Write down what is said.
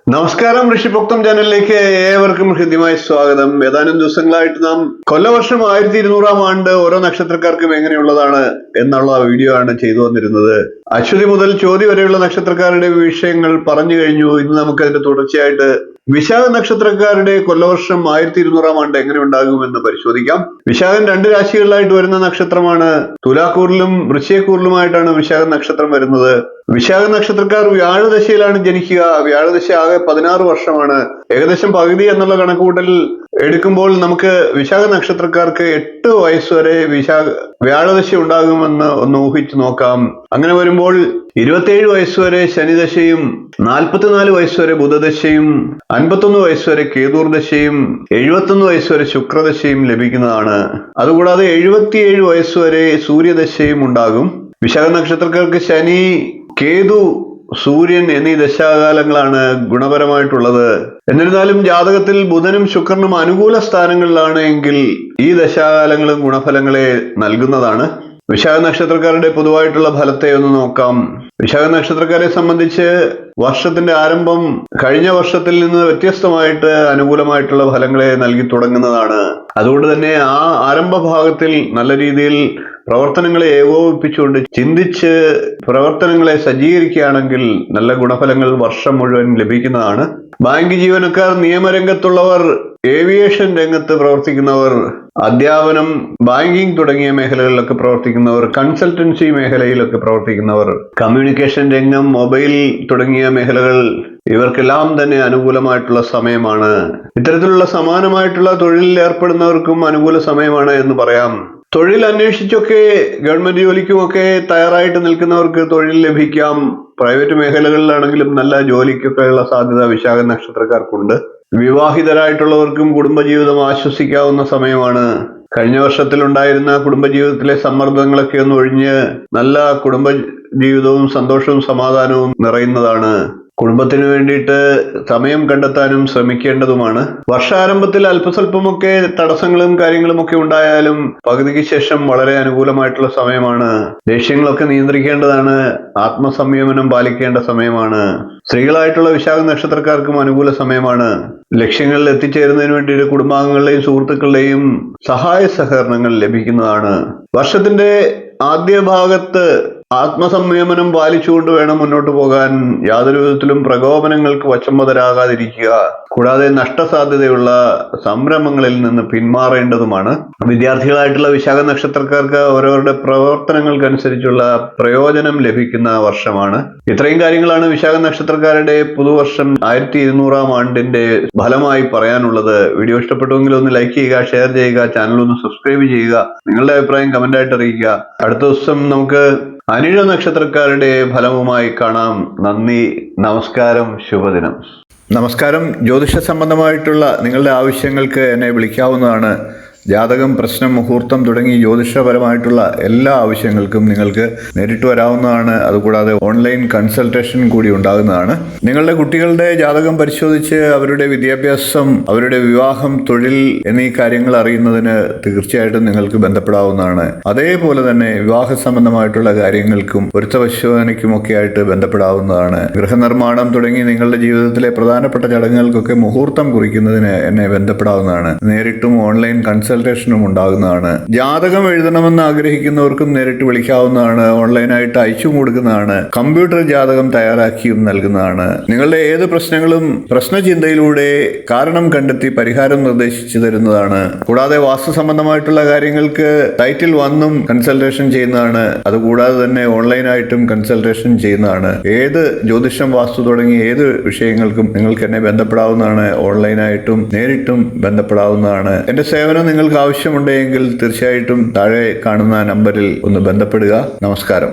നമസ്കാരം, ഋഷിഭക്തം ചാനലിലേക്ക് ഏവർക്കും ഹൃദ്യമായ സ്വാഗതം. ഏതാനും ദിവസങ്ങളായിട്ട് നാം കൊല്ലവർഷം 1200 ആണ്ട് ഓരോ നക്ഷത്രക്കാർക്കും എങ്ങനെയുള്ളതാണ് എന്നുള്ള വീഡിയോ ആണ് ചെയ്തു വന്നിരുന്നത്. അശ്വതി മുതൽ ചോതി വരെയുള്ള നക്ഷത്രക്കാരുടെ വിഷയങ്ങൾ പറഞ്ഞു കഴിഞ്ഞു. ഇന്ന് നമുക്ക് അതിന്റെ തുടർച്ചയായിട്ട് വിശാഖ നക്ഷത്രക്കാരുടെ കൊല്ലവർഷം 1200 ആണ്ട് എങ്ങനെ ഉണ്ടാകുമെന്ന് പരിശോധിക്കാം. വിശാഖം 2 രാശികളിലായിട്ട് വരുന്ന നക്ഷത്രമാണ്. തുലാക്കൂറിലും വൃശ്ചികക്കൂറിലുമായിട്ടാണ് വിശാഖ നക്ഷത്രം വരുന്നത്. വിശാഖ നക്ഷത്രക്കാർ വ്യാഴദശയിലാണ് ജനിക്കുക. വ്യാഴദശ ആകെ 16 വർഷമാണ്. ഏകദേശം പകുതി എന്നുള്ള കണക്കുകൂട്ടൽ എടുക്കുമ്പോൾ നമുക്ക് വിശാഖ നക്ഷത്രക്കാർക്ക് 8 വയസ്സ് വരെ വ്യാഴദശ ഉണ്ടാകുമെന്ന് ഒന്ന് ഊഹിച്ചു നോക്കാം. അങ്ങനെ വരുമ്പോൾ 27 വയസ്സ് വരെ ശനിദശയും 44 വയസ്സ് വരെ ബുധദശയും 51 വയസ്സ് വരെ കേതുർദശയും 71 വയസ്സ് വരെ ശുക്രദശയും ലഭിക്കുന്നതാണ്. അതുകൂടാതെ 77 വയസ്സ് വരെ സൂര്യദശയും ഉണ്ടാകും. വിശാഖ നക്ഷത്രക്കാർക്ക് ശനി, കേതു, സൂര്യൻ എന്നീ ദശാകാലങ്ങളാണ് ഗുണപരമായിട്ടുള്ളത്. എന്നിരുന്നാലും ജാതകത്തിൽ ബുധനും ശുക്രനും അനുകൂല സ്ഥാനങ്ങളിലാണ് എങ്കിൽ ഈ ദശാകാലങ്ങളും ഗുണഫലങ്ങളെ നൽകുന്നതാണ്. വിശാഖ നക്ഷത്രക്കാരുടെ പൊതുവായിട്ടുള്ള ഫലത്തെ ഒന്ന് നോക്കാം. വിശാഖ നക്ഷത്രക്കാരെ സംബന്ധിച്ച് വർഷത്തിന്റെ ആരംഭം കഴിഞ്ഞ വർഷത്തിൽ നിന്ന് വ്യത്യസ്തമായിട്ട് അനുകൂലമായിട്ടുള്ള ഫലങ്ങളെ നൽകി തുടങ്ങുന്നതാണ്. അതുകൊണ്ട് തന്നെ ആ ആരംഭ ഭാഗത്തിൽ നല്ല രീതിയിൽ പ്രവർത്തനങ്ങളെ ഏകോപിപ്പിച്ചുകൊണ്ട് ചിന്തിച്ച് പ്രവർത്തനങ്ങളെ സജ്ജീകരിക്കുകയാണെങ്കിൽ നല്ല ഗുണഫലങ്ങൾ വർഷം മുഴുവൻ ലഭിക്കുന്നതാണ്. ബാങ്ക് ജീവനക്കാർ, നിയമരംഗത്തുള്ളവർ, ഏവിയേഷൻ രംഗത്ത് പ്രവർത്തിക്കുന്നവർ, അധ്യാപനം, ബാങ്കിങ് തുടങ്ങിയ മേഖലകളിലൊക്കെ പ്രവർത്തിക്കുന്നവർ, കൺസൾട്ടൻസി മേഖലയിലൊക്കെ പ്രവർത്തിക്കുന്നവർ, കമ്മ്യൂണിക്കേഷൻ രംഗം, മൊബൈൽ തുടങ്ങിയ മേഖലകൾ, ഇവർക്കെല്ലാം തന്നെ അനുകൂലമായിട്ടുള്ള സമയമാണ്. ഇത്തരത്തിലുള്ള സമാനമായിട്ടുള്ള തൊഴിലിൽ ഏർപ്പെടുന്നവർക്കും അനുകൂല സമയമാണ് എന്ന് പറയാം. തൊഴിൽ അന്വേഷിച്ചൊക്കെ ഗവൺമെന്റ് ജോലിക്കുമൊക്കെ തയ്യാറായിട്ട് നിൽക്കുന്നവർക്ക് തൊഴിൽ ലഭിക്കാം. പ്രൈവറ്റ് മേഖലകളിലാണെങ്കിലും നല്ല ജോലിക്കൊക്കെയുള്ള സാധ്യത വിശാഖ നക്ഷത്രക്കാർക്കുണ്ട്. വിവാഹിതരായിട്ടുള്ളവർക്കും കുടുംബജീവിതം ആശ്വസിക്കാവുന്ന സമയമാണ്. കഴിഞ്ഞ വർഷത്തിലുണ്ടായിരുന്ന കുടുംബജീവിതത്തിലെ സമ്മർദ്ദങ്ങളൊക്കെ ഒന്ന് ഒഴിഞ്ഞ് നല്ല കുടുംബജീവിതവും സന്തോഷവും സമാധാനവും നിറയുന്നതാണ്. കുടുംബത്തിന് വേണ്ടിയിട്ട് സമയം കണ്ടെത്താനും ശ്രമിക്കേണ്ടതുമാണ്. വർഷാരംഭത്തിൽ അല്പസ്വല്പമൊക്കെ തടസ്സങ്ങളും കാര്യങ്ങളും ഒക്കെ ഉണ്ടായാലും പകുതിക്ക് ശേഷം വളരെ അനുകൂലമായിട്ടുള്ള സമയമാണ്. ദേഷ്യങ്ങളൊക്കെ നിയന്ത്രിക്കേണ്ടതാണ്. ആത്മസംയമനം പാലിക്കേണ്ട സമയമാണ്. സ്ത്രീകളായിട്ടുള്ള വിശാഖ നക്ഷത്രക്കാർക്കും അനുകൂല സമയമാണ്. ലക്ഷ്യങ്ങളിൽ എത്തിച്ചേരുന്നതിന് വേണ്ടിയിട്ട് കുടുംബാംഗങ്ങളുടെയും സുഹൃത്തുക്കളുടെയും സഹായ സഹകരണങ്ങൾ ലഭിക്കുന്നതാണ്. വർഷത്തിന്റെ ആദ്യ ഭാഗത്ത് ആത്മസംയമനം പാലിച്ചുകൊണ്ട് വേണം മുന്നോട്ട് പോകാൻ. യാതൊരു വിധത്തിലും പ്രകോപനങ്ങൾക്ക് വശംവദരാകാതിരിക്കുക. കൂടാതെ നഷ്ടസാധ്യതയുള്ള സംരംഭങ്ങളിൽ നിന്ന് പിന്മാറേണ്ടതുമാണ്. വിദ്യാർത്ഥികളായിട്ടുള്ള വിശാഖ നക്ഷത്രക്കാർക്ക് അവരവരുടെ പ്രവർത്തനങ്ങൾക്കനുസരിച്ചുള്ള പ്രയോജനം ലഭിക്കുന്ന വർഷമാണ്. ഇത്രയും കാര്യങ്ങളാണ് വിശാഖ നക്ഷത്രക്കാരുടെ പുതുവർഷം 1200 ആണ്ടിന്റെ ഫലമായി പറയാനുള്ളത്. വീഡിയോ ഇഷ്ടപ്പെട്ടുവെങ്കിൽ ഒന്ന് ലൈക്ക് ചെയ്യുക, ഷെയർ ചെയ്യുക, ചാനൽ ഒന്ന് സബ്സ്ക്രൈബ് ചെയ്യുക, നിങ്ങളുടെ അഭിപ്രായം കമന്റായിട്ട് അറിയിക്കുക. അടുത്ത ദിവസം നമുക്ക് അനിഴ നക്ഷത്രക്കാരുടെ ഫലവുമായി കാണാം. നന്ദി, നമസ്കാരം, ശുഭദിനം. നമസ്കാരം. ജ്യോതിഷ സംബന്ധമായിട്ടുള്ള നിങ്ങളുടെ ആവശ്യങ്ങൾക്ക് എന്നെ വിളിക്കാവുന്നതാണ്. ജാതകം, പ്രശ്നം, മുഹൂർത്തം തുടങ്ങി ജ്യോതിഷപരമായിട്ടുള്ള എല്ലാ ആവശ്യങ്ങൾക്കും നിങ്ങൾക്ക് നേരിട്ട് വരാവുന്നതാണ്. അതുകൂടാതെ ഓൺലൈൻ കൺസൾട്ടേഷൻ കൂടി ഉണ്ടാകുന്നതാണ്. നിങ്ങളുടെ കുട്ടികളുടെ ജാതകം പരിശോധിച്ച് അവരുടെ വിദ്യാഭ്യാസം, അവരുടെ വിവാഹം, തൊഴിൽ എന്നീ കാര്യങ്ങൾ അറിയുന്നതിന് തീർച്ചയായിട്ടും നിങ്ങൾക്ക് ബന്ധപ്പെടാവുന്നതാണ്. അതേപോലെ തന്നെ വിവാഹ സംബന്ധമായിട്ടുള്ള കാര്യങ്ങൾക്കും പൊരുത്തപരിശോധനയ്ക്കുമൊക്കെ ആയിട്ട് ബന്ധപ്പെടാവുന്നതാണ്. ഗൃഹനിർമ്മാണം തുടങ്ങി നിങ്ങളുടെ ജീവിതത്തിലെ പ്രധാനപ്പെട്ട ചടങ്ങുകൾക്കൊക്കെ മുഹൂർത്തം കുറിക്കുന്നതിന് എന്നെ ബന്ധപ്പെടാവുന്നതാണ്. നേരിട്ടും ഓൺലൈൻ കൺസൾട്ടേഷനും ഉണ്ടാകുന്നതാണ്. ജാതകം എഴുതണമെന്ന് ആഗ്രഹിക്കുന്നവർക്കും നേരിട്ട് വിളിക്കാവുന്നതാണ്. ഓൺലൈനായിട്ട് അയച്ചു കൊടുക്കുന്നതാണ്. കമ്പ്യൂട്ടർ ജാതകം തയ്യാറാക്കിയും നൽകുന്നതാണ്. നിങ്ങളുടെ ഏത് പ്രശ്നങ്ങളും പ്രശ്നചിന്തയിലൂടെ കാരണം കണ്ടെത്തി പരിഹാരം നിർദ്ദേശിച്ചു തരുന്നതാണ്. കൂടാതെ വാസ്തു സംബന്ധമായിട്ടുള്ള കാര്യങ്ങൾക്ക് ടൈറ്റിൽ വന്നും കൺസൾട്ടേഷൻ ചെയ്യുന്നതാണ്. അതുകൂടാതെ തന്നെ ഓൺലൈനായിട്ടും കൺസൾട്ടേഷൻ ചെയ്യുന്നതാണ്. ഏത് ജ്യോതിഷം, വാസ്തു തുടങ്ങി ഏത് വിഷയങ്ങൾക്കും നിങ്ങൾക്ക് എന്നെ ബന്ധപ്പെടാവുന്നതാണ്. ഓൺലൈനായിട്ടും നേരിട്ടും ബന്ധപ്പെടാവുന്നതാണ്. എന്റെ സേവനം നിങ്ങൾക്ക് ആവശ്യമുണ്ടെങ്കിൽ തീർച്ചയായിട്ടും താഴെ കാണുന്ന നമ്പറിൽ ഒന്ന് ബന്ധപ്പെടുക. നമസ്കാരം.